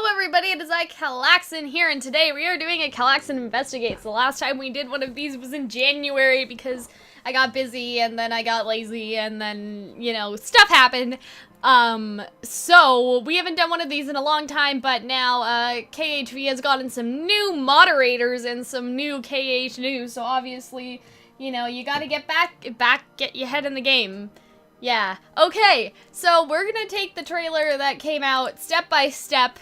Hello everybody, it is I, Calxiyn here, and today we are doing a Calxiyn Investigates. The last time we did one of these was in January because I got busy and then I got lazy and then, you know, stuff happened. So we haven't done one of these in a long time, but now, KH-VIDS has gotten some new moderators and some new KH news, so obviously, you know, you gotta get get your head in the game. Yeah, okay, so we're gonna take the trailer that came out step by step,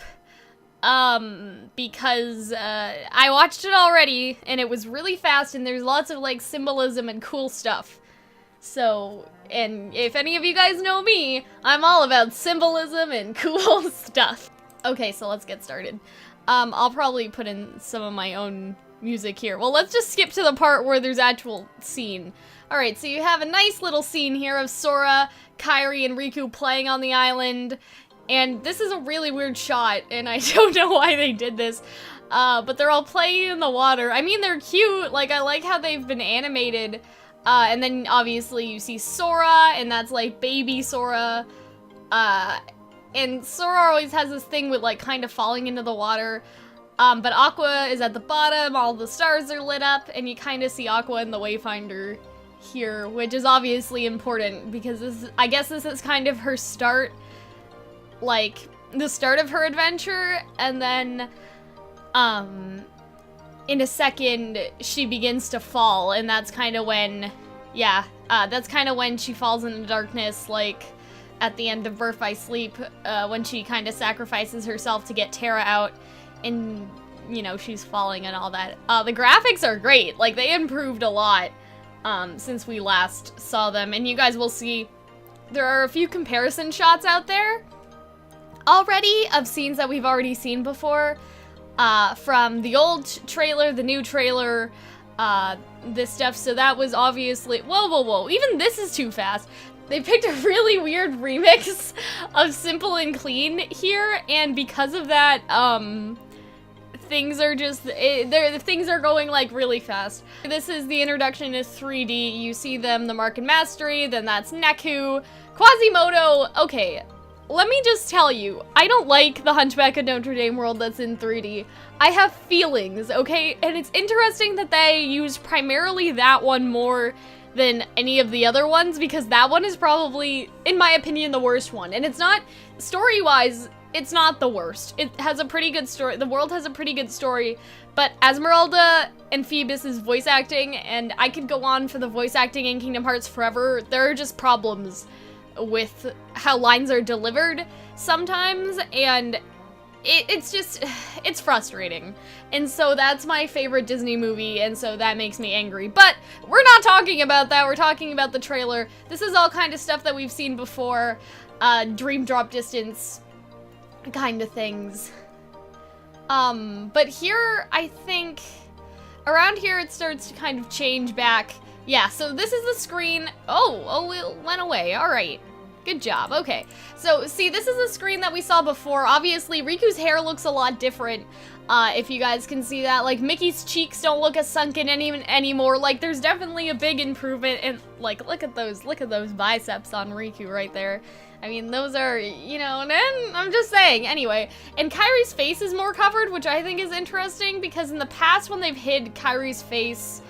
because, I watched it already, and it was really fast, and there's lots of, like, symbolism and cool stuff. So, and if any of you guys know me, I'm all about symbolism and cool stuff. Okay, so let's get started. I'll probably put in some of my own music here. Well, let's just skip to the part where there's actual scene. Alright, so you have a nice little scene here of Sora, Kairi, and Riku playing on the island. And this is a really weird shot, and I don't know why they did this. But they're all playing in the water. I mean, they're cute. Like, I like how they've been animated. And then, obviously, you see Sora, and that's, like, baby Sora. And Sora always has this thing with, like, kind of falling into the water. But Aqua is at the bottom, all the stars are lit up, and you kind of see Aqua in the Wayfinder here, which is obviously important because I guess this is kind of her start, like, the start of her adventure, and then, in a second, she begins to fall, and that's kind of when, yeah, that's kind of when she falls into darkness, like, at the end of Birth by Sleep, when she kind of sacrifices herself to get Terra out, and, you know, she's falling and all that. The graphics are great, like, they improved a lot, since we last saw them, and you guys will see there are a few comparison shots out there already of scenes that we've already seen before, from the old trailer, the new trailer, this stuff, so that was obviously, whoa, even this is too fast. They picked a really weird remix of Simple and Clean here, and because of that, things are just, things are going, like, really fast. This is the introduction to 3D. You see them, the Mark and Mastery, then that's Neku, Quasimodo. Okay, let me just tell you, I don't like the Hunchback of Notre Dame world that's in 3D. I have feelings, okay? And it's interesting that they use primarily that one more than any of the other ones, because that one is probably, in my opinion, the worst one. And it's not, story-wise, it's not the worst. It has a pretty good story. The world has a pretty good story, but Esmeralda and Phoebus' voice acting, and I could go on for the voice acting in Kingdom Hearts forever, there are just problems with how lines are delivered sometimes, and it's just, it's frustrating. And so that's my favorite Disney movie, and so that makes me angry. But we're not talking about that, we're talking about the trailer. This is all kind of stuff that we've seen before, Dream Drop Distance kind of things. But here, I think, around here it starts to kind of change back. Yeah, so this is the screen. Oh, it went away. All right. Good job. Okay. So, see, this is the screen that we saw before. Obviously, Riku's hair looks a lot different, if you guys can see that. Like, Mickey's cheeks don't look as sunken anymore. Like, there's definitely a big improvement, and, like, look at those biceps on Riku right there. I mean, those are, you know, and I'm just saying. Anyway, and Kairi's face is more covered, which I think is interesting, because in the past when they've hid Kairi's face,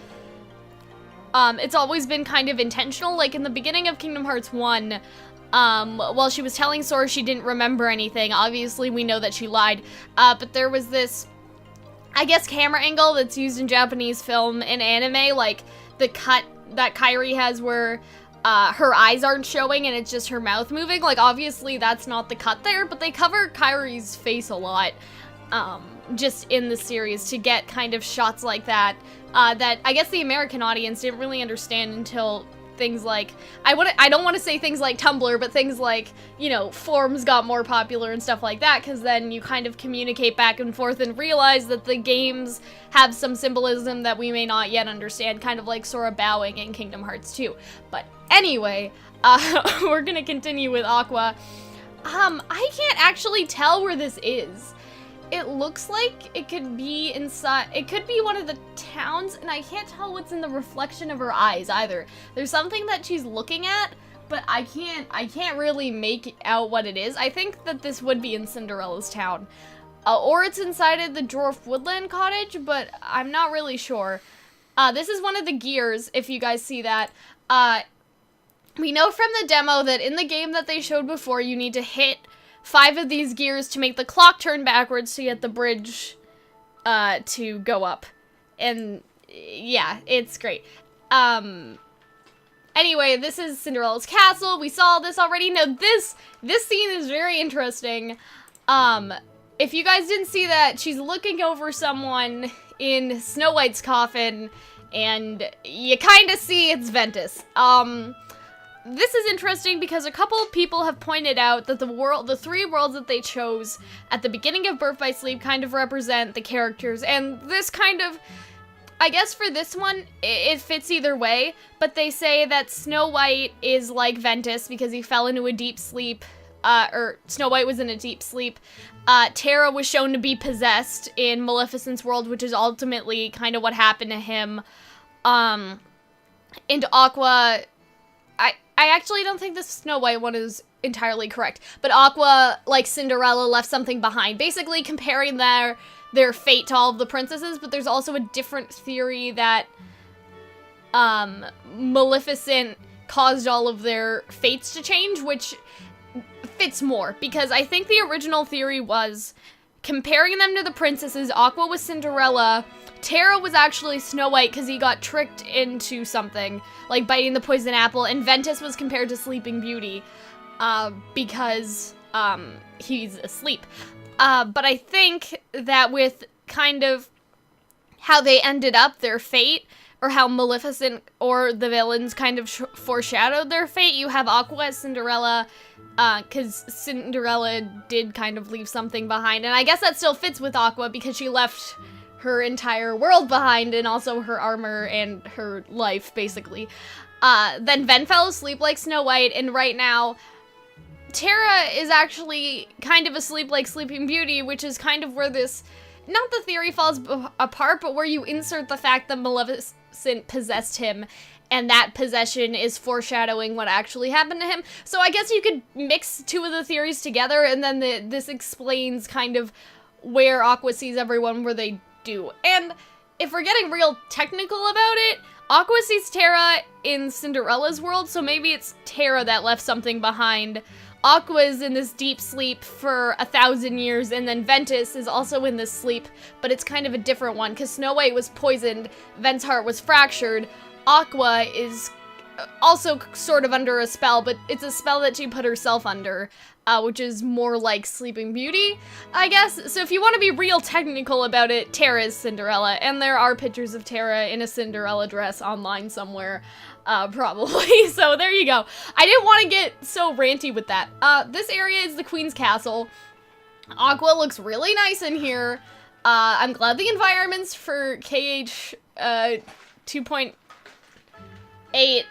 it's always been kind of intentional. Like, in the beginning of Kingdom Hearts 1, while she was telling Sora she didn't remember anything, obviously we know that she lied, but there was this, I guess, camera angle that's used in Japanese film and anime, like the cut that Kairi has where her eyes aren't showing and it's just her mouth moving. Like, obviously that's not the cut there, but they cover Kairi's face a lot, just in the series to get kind of shots like that, that I guess the American audience didn't really understand until things like, I don't want to say things like Tumblr, but things like, you know, forums got more popular and stuff like that, because then you kind of communicate back and forth and realize that the games have some symbolism that we may not yet understand, kind of like Sora bowing in Kingdom Hearts 2. But anyway, we're gonna continue with Aqua. I can't actually tell where this is. It looks like it could be inside, it could be one of the towns, and I can't tell what's in the reflection of her eyes either. There's something that she's looking at, but I can't really make out what it is. I think that this would be in Cinderella's town. or it's inside of the Dwarf Woodland Cottage, but I'm not really sure. This is one of the gears, if you guys see that. We know from the demo that in the game that they showed before, you need to hit 5 of these gears to make the clock turn backwards to get the bridge to go up. And yeah, it's great. Anyway, this is Cinderella's castle. We saw this already. Now this scene is very interesting. If you guys didn't see that, she's looking over someone in Snow White's coffin, and you kind of see it's Ventus. This is interesting because a couple of people have pointed out that the 3 worlds that they chose at the beginning of Birth by Sleep kind of represent the characters, and this kind of, I guess for this one, it fits either way, but they say that Snow White is like Ventus because he fell into a deep sleep, or Snow White was in a deep sleep. Terra was shown to be possessed in Maleficent's world, which is ultimately kind of what happened to him. And Aqua, I actually don't think the Snow White one is entirely correct, but Aqua, like Cinderella, left something behind, basically comparing their fate to all of the princesses, but there's also a different theory that Maleficent caused all of their fates to change, which fits more, because I think the original theory was comparing them to the princesses. Aqua was Cinderella, Terra was actually Snow White because he got tricked into something, like biting the poison apple, and Ventus was compared to Sleeping Beauty, because, he's asleep. But I think that with kind of how they ended up, their fate, or how Maleficent or the villains kind of foreshadowed their fate, you have Aqua as Cinderella, because Cinderella did kind of leave something behind, and I guess that still fits with Aqua because she left her entire world behind, and also her armor and her life, basically. Then Ven fell asleep like Snow White, and right now, Terra is actually kind of asleep like Sleeping Beauty, which is kind of where this, not the theory falls apart, but where you insert the fact that Maleficent possessed him, and that possession is foreshadowing what actually happened to him. So I guess you could mix 2 of the theories together, and then this explains kind of where Aqua sees everyone where they do. And if we're getting real technical about it, Aqua sees Terra in Cinderella's world, so maybe it's Terra that left something behind. Aqua is in this deep sleep for 1,000 years, and then Ventus is also in this sleep, but it's kind of a different one, because Snow White was poisoned, Ven's heart was fractured. Aqua is also sort of under a spell, but it's a spell that she put herself under, which is more like Sleeping Beauty, I guess. So if you want to be real technical about it, Terra is Cinderella, and there are pictures of Terra in a Cinderella dress online somewhere, probably. So there you go. I didn't want to get so ranty with that. This area is the Queen's Castle. Aqua looks really nice in here. I'm glad the environments for KH 2.8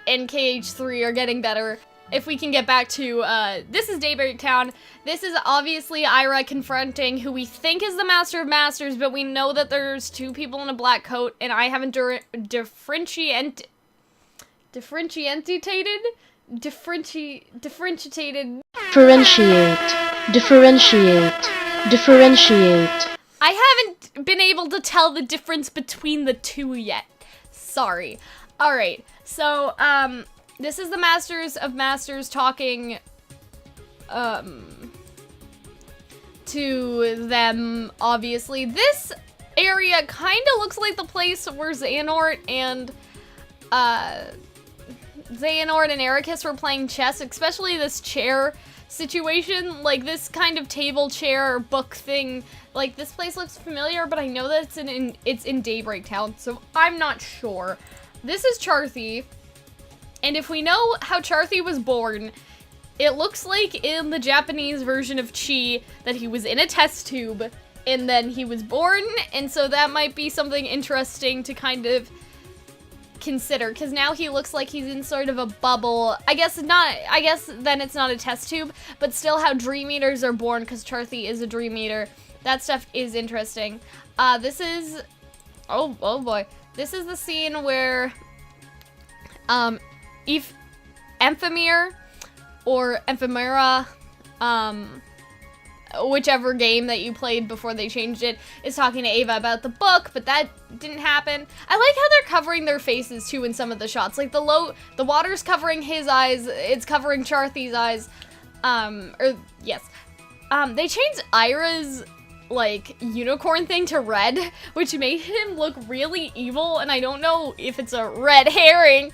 and KH3 are getting better. If we can get back to, this is Daybreak Town. This is obviously Ira confronting who we think is the Master of Masters, but we know that there's 2 people in a black coat, and I haven't differentiated. Differentiate. I haven't been able to tell the difference between the 2 yet. Sorry. Alright, so, this is the Masters of Masters talking, to them, obviously. This area kind of looks like the place where Xehanort and Ericus were playing chess, especially this chair situation. Like, this kind of table chair book thing. Like, this place looks familiar, but I know that it's in Daybreak Town, so I'm not sure. This is Charthy, and if we know how Charthy was born, it looks like in the Japanese version of Chi that he was in a test tube, and then he was born, and so that might be something interesting to kind of consider, because now he looks like he's in sort of a bubble. I guess then it's not a test tube, but still how Dream Eaters are born, because Charthy is a Dream Eater. That stuff is interesting. This is, oh boy. This is the scene where, Amphimere, or Amphimera, whichever game that you played before they changed it, is talking to Ava about the book, but that didn't happen. I like how they're covering their faces too in some of the shots. Like the water's covering his eyes, it's covering Charthy's eyes. They changed Ira's like unicorn thing to red, which made him look really evil, and I don't know if it's a red herring.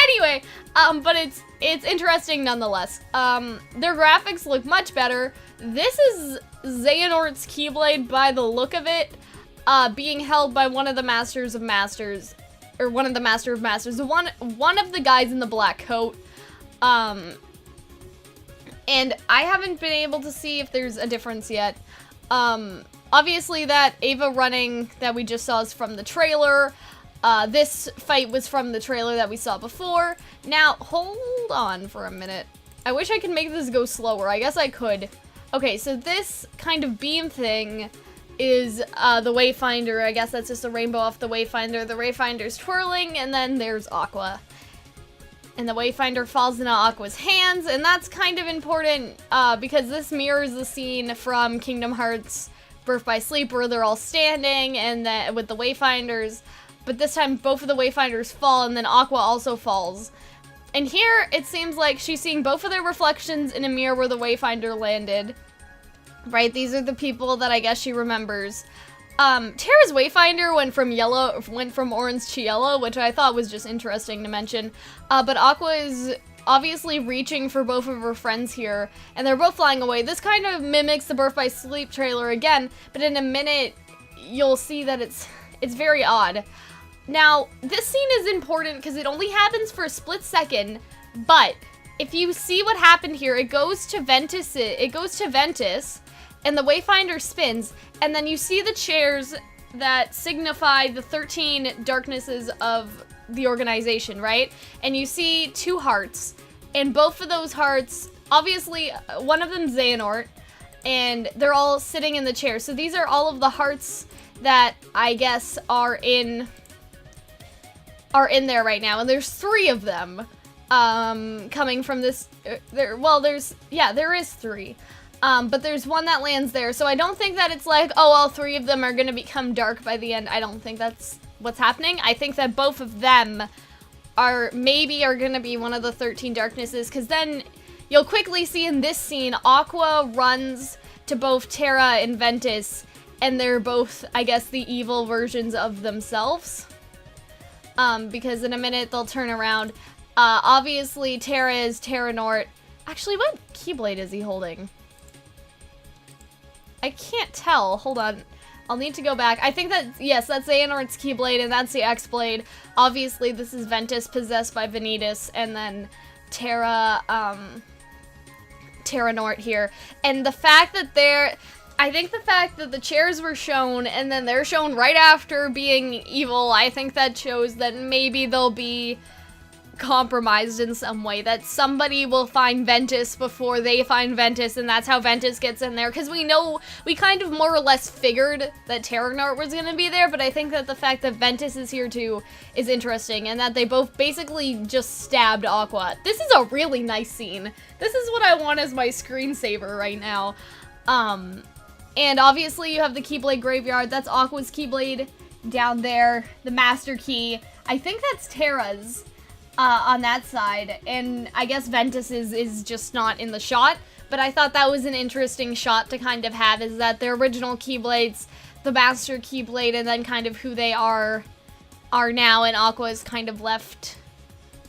Anyway, but it's interesting nonetheless. Their graphics look much better. This is Xehanort's Keyblade by the look of it, being held by one of the Masters of Masters, or one of the Master of Masters, one of the guys in the black coat. And I haven't been able to see if there's a difference yet. Obviously that Ava running that we just saw is from the trailer. This fight was from the trailer that we saw before. Now, hold on for a minute. I wish I could make this go slower. I guess I could. Okay, so this kind of beam thing is the Wayfinder. I guess that's just a rainbow off the Wayfinder. The Wayfinder's twirling, and then there's Aqua. And the Wayfinder falls into Aqua's hands, and that's kind of important because this mirrors the scene from Kingdom Hearts Birth by Sleep where they're all standing and with the Wayfinders. But this time, both of the Wayfinders fall, and then Aqua also falls. And here, it seems like she's seeing both of their reflections in a mirror where the Wayfinder landed. Right? These are the people that I guess she remembers. Terra's Wayfinder went from orange to yellow, which I thought was just interesting to mention. But Aqua is obviously reaching for both of her friends here, and they're both flying away. This kind of mimics the Birth by Sleep trailer again, but in a minute, you'll see that it's very odd. Now, this scene is important because it only happens for a split second, but if you see what happened here, it goes to Ventus, and the Wayfinder spins, and then you see the chairs that signify the 13 darknesses of the organization, right? And you see two hearts, and both of those hearts, obviously, one of them Xehanort, and they're all sitting in the chair. So these are all of the hearts that I guess are in there right now, and there's 3 of them coming from this. There is 3. But there's one that lands there, so I don't think that it's like, oh, all 3 of them are gonna become dark by the end. I don't think that's what's happening. I think that both of them are gonna be one of the 13 darknesses, because then you'll quickly see in this scene, Aqua runs to both Terra and Ventus, and they're both, I guess, the evil versions of themselves. Because in a minute they'll turn around. Obviously Terra is Terranort. Actually, what Keyblade is he holding? I can't tell. Hold on. I'll need to go back. I think that, yes, that's Xehanort's Keyblade, and that's the X-Blade. Obviously, this is Ventus possessed by Vanitas, and then Terranort here. And the fact that I think the fact that the chairs were shown, and then they're shown right after being evil, I think that shows that maybe they'll be compromised in some way, that somebody will find Ventus before they find Ventus, and that's how Ventus gets in there, because we kind of more or less figured that Terranort was going to be there, but I think that the fact that Ventus is here too is interesting, and that they both basically just stabbed Aqua. This is a really nice scene. This is what I want as my screensaver right now. And obviously you have the Keyblade Graveyard. That's Aqua's Keyblade down there, the Master Key. I think that's Terra's. On that side, and I guess Ventus is just not in the shot, but I thought that was an interesting shot to kind of have, is that their original Keyblades, the Master Keyblade, and then kind of who they are now, and Aqua is kind of left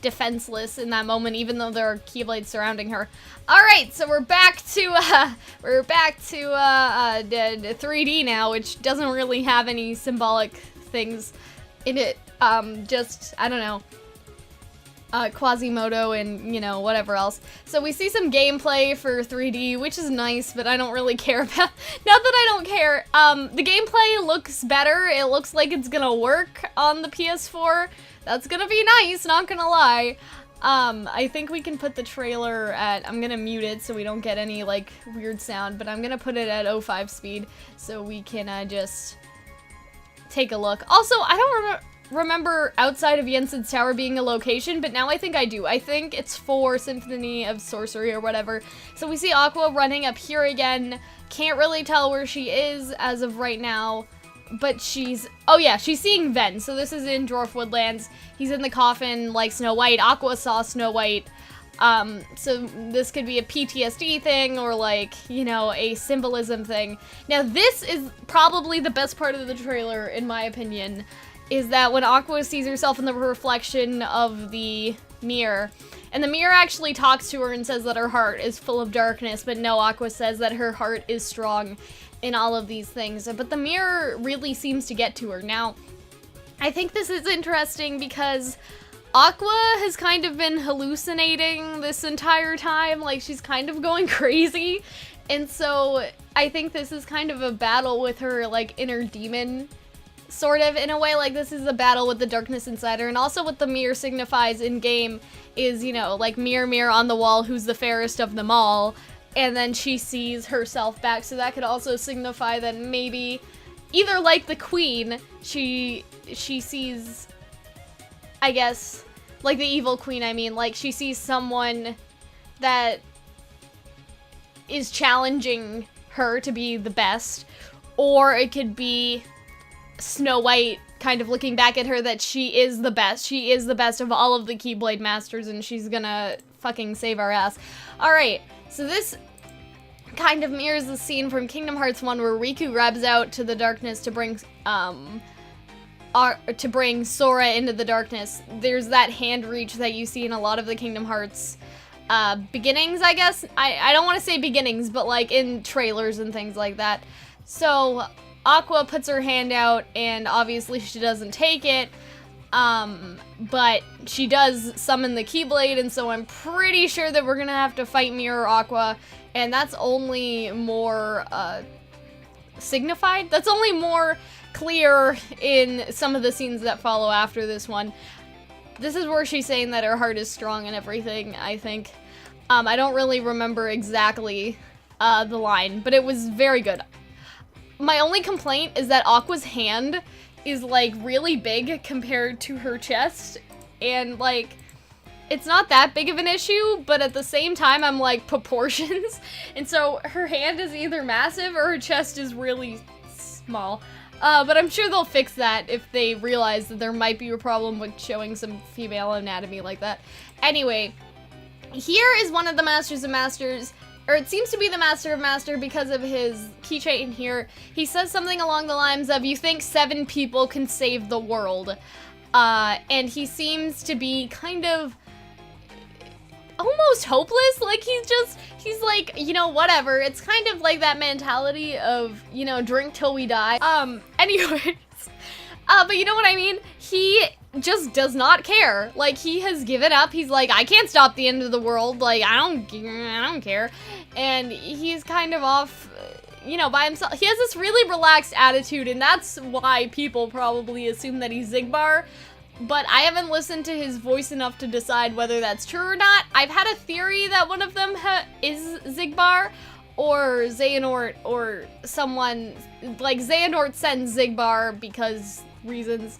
defenseless in that moment, even though there are Keyblades surrounding her. Alright, so we're back to 3D now, which doesn't really have any symbolic things in it, just, I don't know, Quasimodo and, you know, whatever else. So we see some gameplay for 3D, which is nice, but I don't really care about. Not that I don't care. The gameplay looks better. It looks like it's gonna work on the PS4. That's gonna be nice, not gonna lie. I think we can put the trailer at, I'm gonna mute it so we don't get any, like, weird sound, but I'm gonna put it at 05 speed so we can, just take a look. Also, I don't remember, remember outside of Jensen's Tower being a location, but now I think I do. I think it's for Symphony of Sorcery or whatever. So we see Aqua running up here again. Can't really tell where she is as of right now, but she's, oh yeah, she's seeing Ven. So this is in Dwarf Woodlands. He's in the coffin like Snow White. Aqua saw Snow White. So this could be a PTSD thing or like, you know, a symbolism thing. Now this is probably the best part of the trailer, in my opinion, is that when Aqua sees herself in the reflection of the mirror, and the mirror actually talks to her and says that her heart is full of darkness, but no, Aqua says that her heart is strong in all of these things. But the mirror really seems to get to her. Now, I think this is interesting because Aqua has kind of been hallucinating this entire time, like she's kind of going crazy, and so I think this is kind of a battle with her, like, inner demon, sort of, in a way. Like, this is a battle with the darkness inside her, and also what the mirror signifies in-game is, you know, like, mirror, mirror on the wall, who's the fairest of them all, and then she sees herself back, so that could also signify that maybe, either like the queen, she sees, I guess, like the evil queen, I mean, like she sees someone that is challenging her to be the best, or it could be Snow White kind of looking back at her that she is the best. She is the best of all of the Keyblade Masters, and she's gonna fucking save our ass. Alright, so this kind of mirrors the scene from Kingdom Hearts 1 where Riku grabs out to the darkness to bring Sora into the darkness. There's that hand reach that you see in a lot of the Kingdom Hearts beginnings, I guess. I don't want to say beginnings, but like in trailers and things like that. So Aqua puts her hand out, and obviously she doesn't take it, but she does summon the Keyblade, and so I'm pretty sure that we're gonna have to fight Mirror Aqua, and that's only more signified. That's only more clear in some of the scenes that follow after this one. This is where she's saying that her heart is strong and everything, I think. I don't really remember exactly the line, but it was very good. My only complaint is that Aqua's hand is like really big compared to her chest, and like it's not that big of an issue, but at the same time I'm like proportions, and so her hand is either massive or her chest is really small. But I'm sure they'll fix that if they realize that there might be a problem with showing some female anatomy like that. Anyway, here is one of the Masters of Masters, or it seems to be the Master of Master because of his keychain here. He says something along the lines of, "You think 7 people can save the world?" And he seems to be kind of almost hopeless. Like he's like, you know, whatever. It's kind of like that mentality of, you know, drink till we die. Anyways, but you know what I mean? He just does not care. Like, he has given up. He's like, I can't stop the end of the world. Like, I don't care. And he's kind of off, you know, by himself. He has this really relaxed attitude, and that's why people probably assume that he's Xigbar. But I haven't listened to his voice enough to decide whether that's true or not. I've had a theory that one of them is Xigbar, or Xehanort, or someone, like Xehanort sends Xigbar because reasons.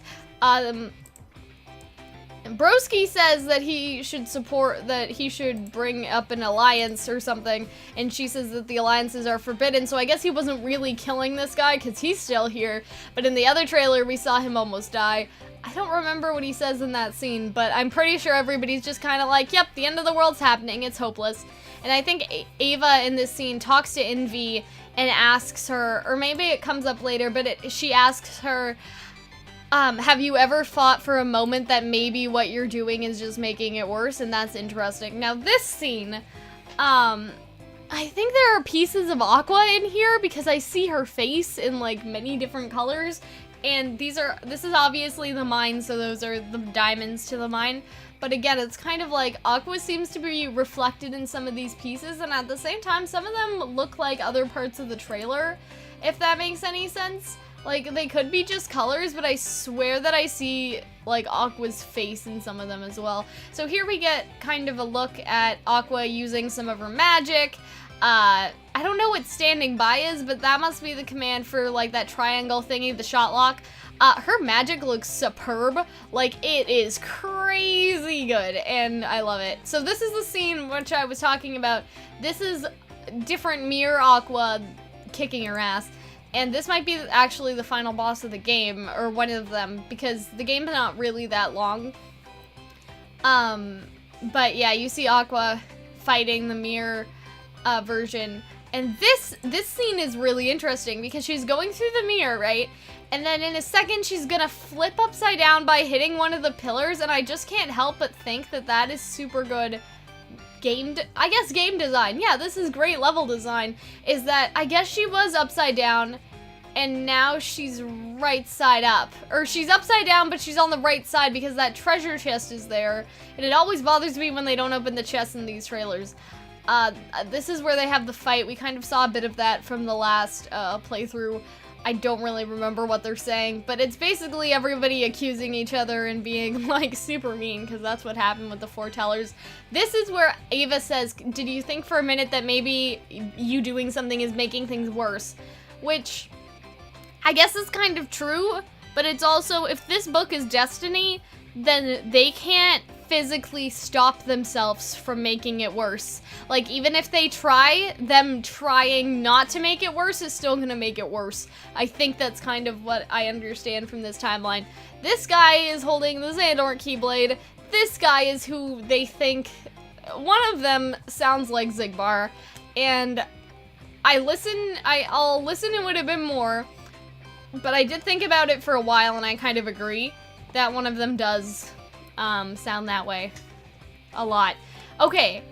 Broski says that he should bring up an alliance or something, and she says that the alliances are forbidden, so I guess he wasn't really killing this guy because he's still here, but in the other trailer we saw him almost die. I don't remember what he says in that scene, but I'm pretty sure everybody's just kind of like, yep, the end of the world's happening, it's hopeless. And I think Ava in this scene talks to Envy and asks her, or maybe it comes up later, but she asks her, have you ever thought for a moment that maybe what you're doing is just making it worse? And that's interesting. Now this scene, I think there are pieces of Aqua in here because I see her face in like many different colors. And this is obviously the mine, so those are the diamonds to the mine. But again, it's kind of like Aqua seems to be reflected in some of these pieces, and at the same time, some of them look like other parts of the trailer, if that makes any sense. Like, they could be just colors, but I swear that I see, like, Aqua's face in some of them as well. So here we get kind of a look at Aqua using some of her magic. I don't know what standing by is, but that must be the command for, like, that triangle thingy, the shot lock. Her magic looks superb. Like, it is crazy good, and I love it. So this is the scene which I was talking about. This is different Mirror Aqua kicking her ass. And this might be actually the final boss of the game, or one of them, because the game's not really that long. But yeah, you see Aqua fighting the mirror version. And this scene is really interesting because she's going through the mirror, right? And then in a second, she's gonna flip upside down by hitting one of the pillars, and I just can't help but think that that is super good game design. Yeah, this is great level design, is that I guess she was upside down, and now she's right side up. Or she's upside down, but she's on the right side because that treasure chest is there. And it always bothers me when they don't open the chest in these trailers. This is where they have the fight. We kind of saw a bit of that from the last playthrough. I don't really remember what they're saying, but it's basically everybody accusing each other and being, like, super mean, because that's what happened with the foretellers. This is where Ava says, did you think for a minute that maybe you doing something is making things worse? Which, I guess is kind of true, but it's also, if this book is destiny, then they can't physically stop themselves from making it worse. Like, even if they try, them trying not to make it worse is still gonna make it worse. I think that's kind of what I understand from this timeline. This guy is holding the Xehanort Keyblade. This guy is who they think, one of them sounds like Xigbar, and I'll listen to it a bit more, but I did think about it for a while and I kind of agree that one of them does sound that way a lot. Okay,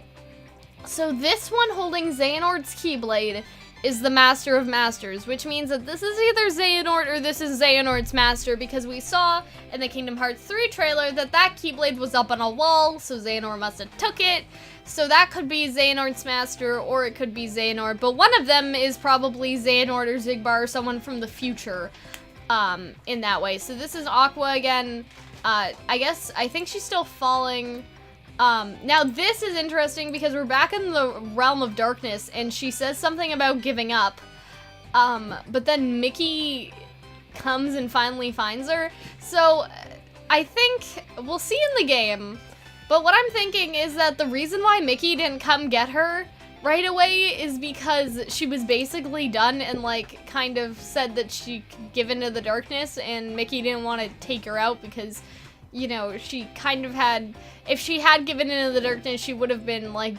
so this one holding Xehanort's Keyblade is the Master of Masters, which means that this is either Xehanort or this is Xehanort's Master, because we saw in the Kingdom Hearts 3 trailer that that Keyblade was up on a wall, so Xehanort must have took it. So that could be Xehanort's Master, or it could be Xehanort, but one of them is probably Xehanort or Xigbar or someone from the future in that way. So this is Aqua again. I think she's still falling. Now this is interesting because we're back in the realm of darkness and she says something about giving up. But then Mickey comes and finally finds her. So I think we'll see in the game. But what I'm thinking is that the reason why Mickey didn't come get her right away is because she was basically done and, like, kind of said that she could give into the darkness, and Mickey didn't want to take her out because, you know, she kind of had, if she had given into the darkness, she would have been, like,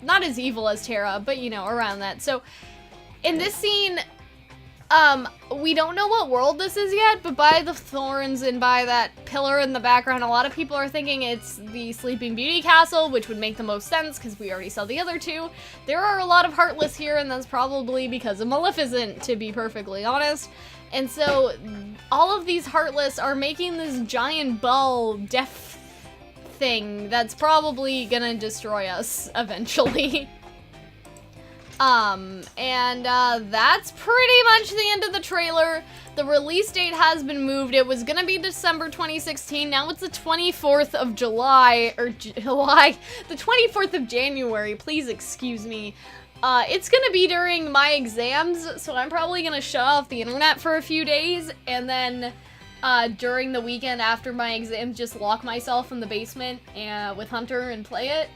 not as evil as Terra, but, you know, around that. So, in this scene, we don't know what world this is yet, but by the thorns and by that pillar in the background, a lot of people are thinking it's the Sleeping Beauty Castle, which would make the most sense because we already saw the other two. There are a lot of Heartless here, and that's probably because of Maleficent, to be perfectly honest. And so, all of these Heartless are making this giant ball death thing that's probably gonna destroy us eventually. That's pretty much the end of the trailer. The release date has been moved. It was gonna be December 2016. Now it's the 24th of July, or the 24th of January, please excuse me. It's gonna be during my exams, so I'm probably gonna shut off the internet for a few days, and then, during the weekend after my exams, just lock myself in the basement, with Hunter and play it.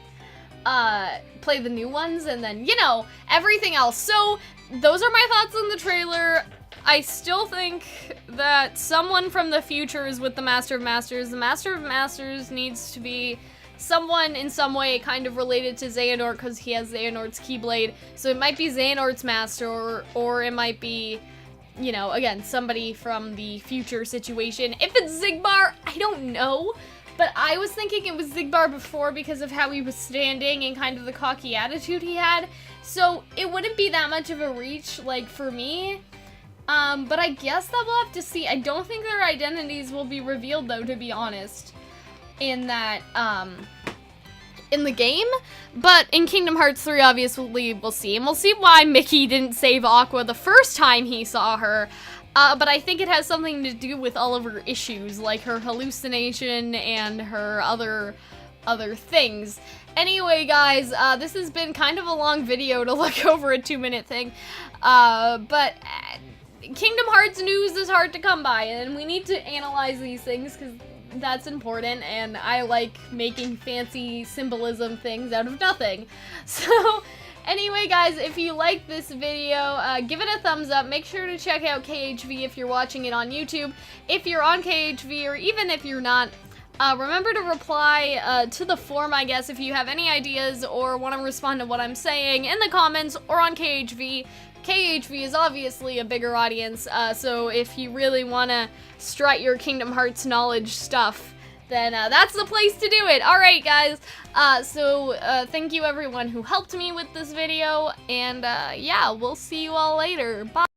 Play the new ones, and then, you know, everything else. So, those are my thoughts on the trailer. I still think that someone from the future is with the Master of Masters. The Master of Masters needs to be someone in some way kind of related to Xehanort, because he has Xehanort's Keyblade. So it might be Xehanort's Master, or it might be, you know, again, somebody from the future situation. If it's Xigbar, I don't know. But I was thinking it was Xigbar before because of how he was standing and kind of the cocky attitude he had. So it wouldn't be that much of a reach, like, for me. But I guess that we'll have to see. I don't think their identities will be revealed, though, to be honest, in that, in the game. But in Kingdom Hearts 3, obviously, we'll see. And we'll see why Mickey didn't save Aqua the first time he saw her. But I think it has something to do with all of her issues, like her hallucination and her other things. Anyway, guys, this has been kind of a long video to look over a 2-minute thing, but Kingdom Hearts news is hard to come by, and we need to analyze these things because that's important, and I like making fancy symbolism things out of nothing. So, anyway, guys, if you like this video, give it a thumbs up. Make sure to check out KH-VIDS if you're watching it on YouTube. If you're on KH-VIDS, or even if you're not, remember to reply to the form, I guess, if you have any ideas or want to respond to what I'm saying in the comments or on KH-VIDS. KH-VIDS is obviously a bigger audience, so if you really want to strut your Kingdom Hearts knowledge stuff, then that's the place to do it. Alright, guys, thank you everyone who helped me with this video, and yeah, we'll see you all later. Bye!